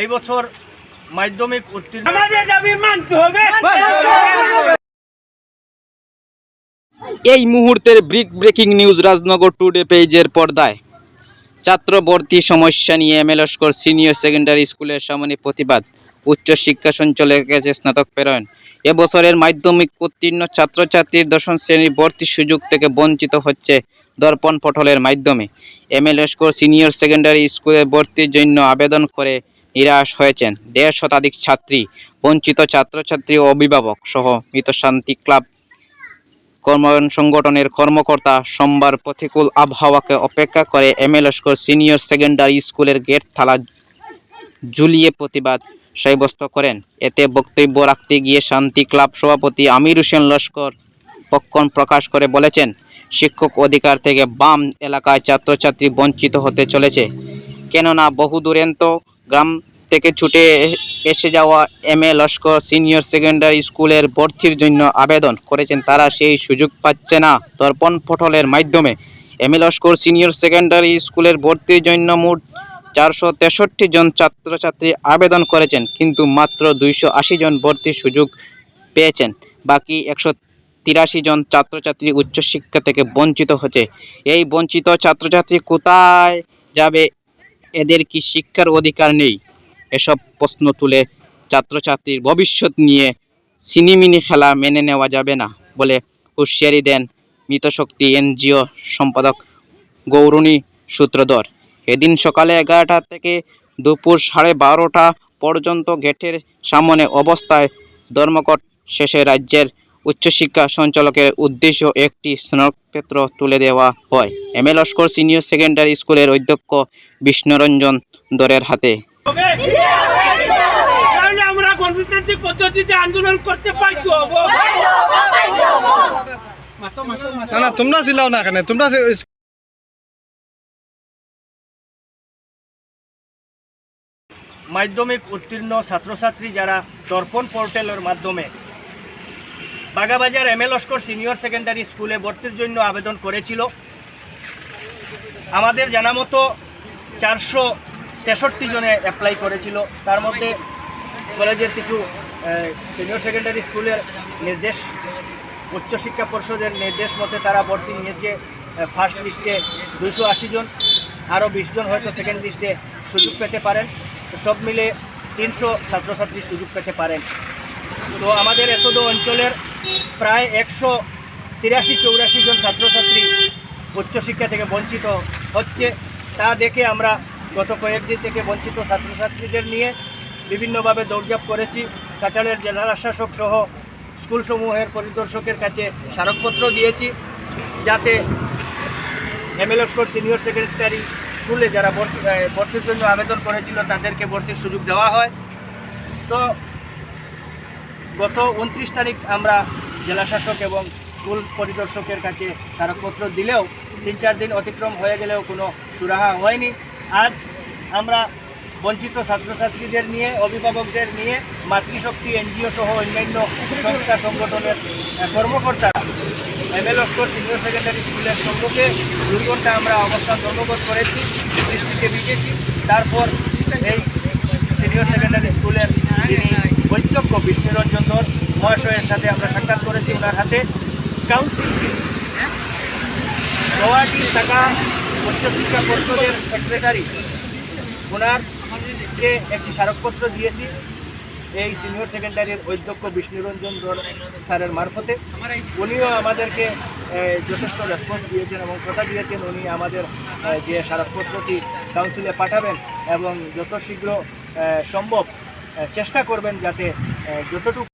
এই বছর মাধ্যমিক উত্তীর্ণ এই মুহূর্তের ব্রেকিং নিউজ রাজনগর টুডে পেজের পর্দায়। ছাত্র ভর্তি সমস্যা নিয়ে M A Laskar senior secondary স্কুলের সামনে প্রতিবাদ, উচ্চশিক্ষা সঞ্চালকের কাছে স্নাতক প্রেরণ। এবছরের মাধ্যমিক উত্তীর্ণ ছাত্রছাত্রীর দশম শ্রেণীর ভর্তির সুযোগ থেকে বঞ্চিত হচ্ছে দর্পণ পটলের মাধ্যমে। M A Laskar senior secondary স্কুলে ভর্তির জন্য আবেদন করে নিরাশ হয়েছেন 1.5 শতাধিক ছাত্রী। বঞ্চিত ছাত্রছাত্রী ও অভিভাবক সহ মৃত শান্তি ক্লাব সংগঠনের কর্মকর্তা সোমবার প্রতিকূল আবহাওয়াকে উপেক্ষা করে M A Laskar senior secondary স্কুলের গেট তালা ঝুলিয়ে প্রতিবাদ সাব্যস্ত করেন। এতে বক্তব্য রাখতে গিয়ে শান্তি ক্লাব সভাপতি আমির হোসেন লস্কর পক্ষ প্রকাশ করে বলেছেন, শিক্ষক অধিকার থেকে বাম এলাকায় ছাত্রছাত্রী বঞ্চিত হতে চলেছে। কেননা বহুদূরান্ত গ্রাম থেকে ছুটে এসে যাওয়া M A Laskar senior secondary স্কুলের ভর্তির জন্য আবেদন করেছেন, তারা সেই সুযোগ পাচ্ছে না। দর্পণ পটলের মাধ্যমে M A Laskar senior secondary স্কুলের ভর্তির জন্য মোট 463 জন ছাত্রছাত্রী আবেদন করেছেন, কিন্তু মাত্র 280 জন ভর্তির সুযোগ পেয়েছেন। বাকি 183 জন ছাত্রছাত্রী উচ্চশিক্ষা থেকে বঞ্চিত হচ্ছে। এই বঞ্চিত ছাত্রছাত্রী কোথায় যাবে? এদের কি শিক্ষার অধিকার নেই? এসব প্রশ্ন তুলে ছাত্রছাত্রীর ভবিষ্যৎ নিয়ে ছিনিমিনি খেলা মেনে নেওয়া যাবে না বলে হুঁশিয়ারি দেন মৃতশক্তি এনজিও সম্পাদক গৌরণী সূত্রধর। এদিন সকালে 11টা থেকে দুপুর 12:30 পর্যন্ত গেটের সামনে অবস্থায় ধর্মঘট শেষে রাজ্যের উচ্চশিক্ষা সঞ্চালকের উদ্দেশ্যে একটি স্মারকপত্র তুলে দেওয়া হয় M A Laskar senior secondary স্কুলের অধ্যক্ষ বিষ্ণুরঞ্জন ধরের হাতে। আন্দোলন করতে পারছো না, তোমরা ছিলাও না এখানে, তোমরা মাধ্যমিক উত্তীর্ণ ছাত্রছাত্রী যারা দর্পণ পোর্টালের মাধ্যমে Bagbazar M A Laskar senior secondary স্কুলে ভর্তির জন্য আবেদন করেছিল, আমাদের জানা মতো 463 জনে অ্যাপ্লাই করেছিল। তার মধ্যে কলেজের কিছু সিনিয়র সেকেন্ডারি স্কুলের নির্দেশ, উচ্চশিক্ষা পর্ষদের নির্দেশ মতে তারা ভর্তি নিয়েছে। ফার্স্ট লিস্টে 280 জন, আরও 20 জন হয়তো সেকেন্ড লিস্টে সুযোগ পেতে পারেন। সব মিলে 300 ছাত্রছাত্রী সুযোগ পেতে পারেন। তো আমাদের এতদ অঞ্চলের প্রায় 183-84 জন ছাত্রছাত্রী উচ্চশিক্ষা থেকে বঞ্চিত হচ্ছে। তা দেখে আমরা গত কয়েকদিন থেকে বঞ্চিত ছাত্রছাত্রীদের নিয়ে বিভিন্নভাবে দৌড়ঝাঁপ করেছি। কাছাড়ের জেলা শাসক সহ স্কুলসমূহের পরিদর্শকের কাছে স্মারকপত্র দিয়েছি, যাতে M A Laskar senior secondary স্কুলে যারা ভর্তির জন্য আবেদন করেছিল তাদেরকে ভর্তির সুযোগ দেওয়া হয়। তো গত 29 তারিখ আমরা জেলা শাসক এবং স্কুল পরিদর্শকের কাছে স্মারকপত্র দিলেও 3-4 দিন অতিক্রম হয়ে গেলেও কোনো সুরাহা হয়নি। আজ আমরা বঞ্চিত ছাত্রছাত্রীদের নিয়ে, অভিভাবকদের নিয়ে মাতৃশক্তি এনজিও সহ অন্যান্য সংস্থা সংগঠনের কর্মকর্তারা M A Laskar senior secondary স্কুলের সম্মুখে 2 ঘন্টা আমরা অবস্থান ধর্মঘট করেছি, বৃষ্টিতে ভিজেছি। তারপর এই সিনিয়র সেকেন্ডারি স্কুলের যিনি অধ্যক্ষ বিষ্ণুরঞ্জন ধর মহাশয়ের সাথে আমরা সাক্ষাৎ করেছি। ওনার হাতে কাউন্সিল গৌহাটি শাখা উচ্চশিক্ষা পর্ষদের সেক্রেটারি, ওনারকে একটি স্মারকপত্র দিয়েছি এই সিনিয়র সেকেন্ডারির অধ্যক্ষ বিষ্ণুরঞ্জন ধর স্যারের মারফতে। উনিও আমাদেরকে যথেষ্ট রেসপন্স দিয়েছেন এবং কথা দিয়েছেন উনি আমাদের যে স্মারকপত্রটি কাউন্সিলে পাঠাবেন এবং যত শীঘ্র সম্ভব চেষ্টা করবেন যাতে যতটুকু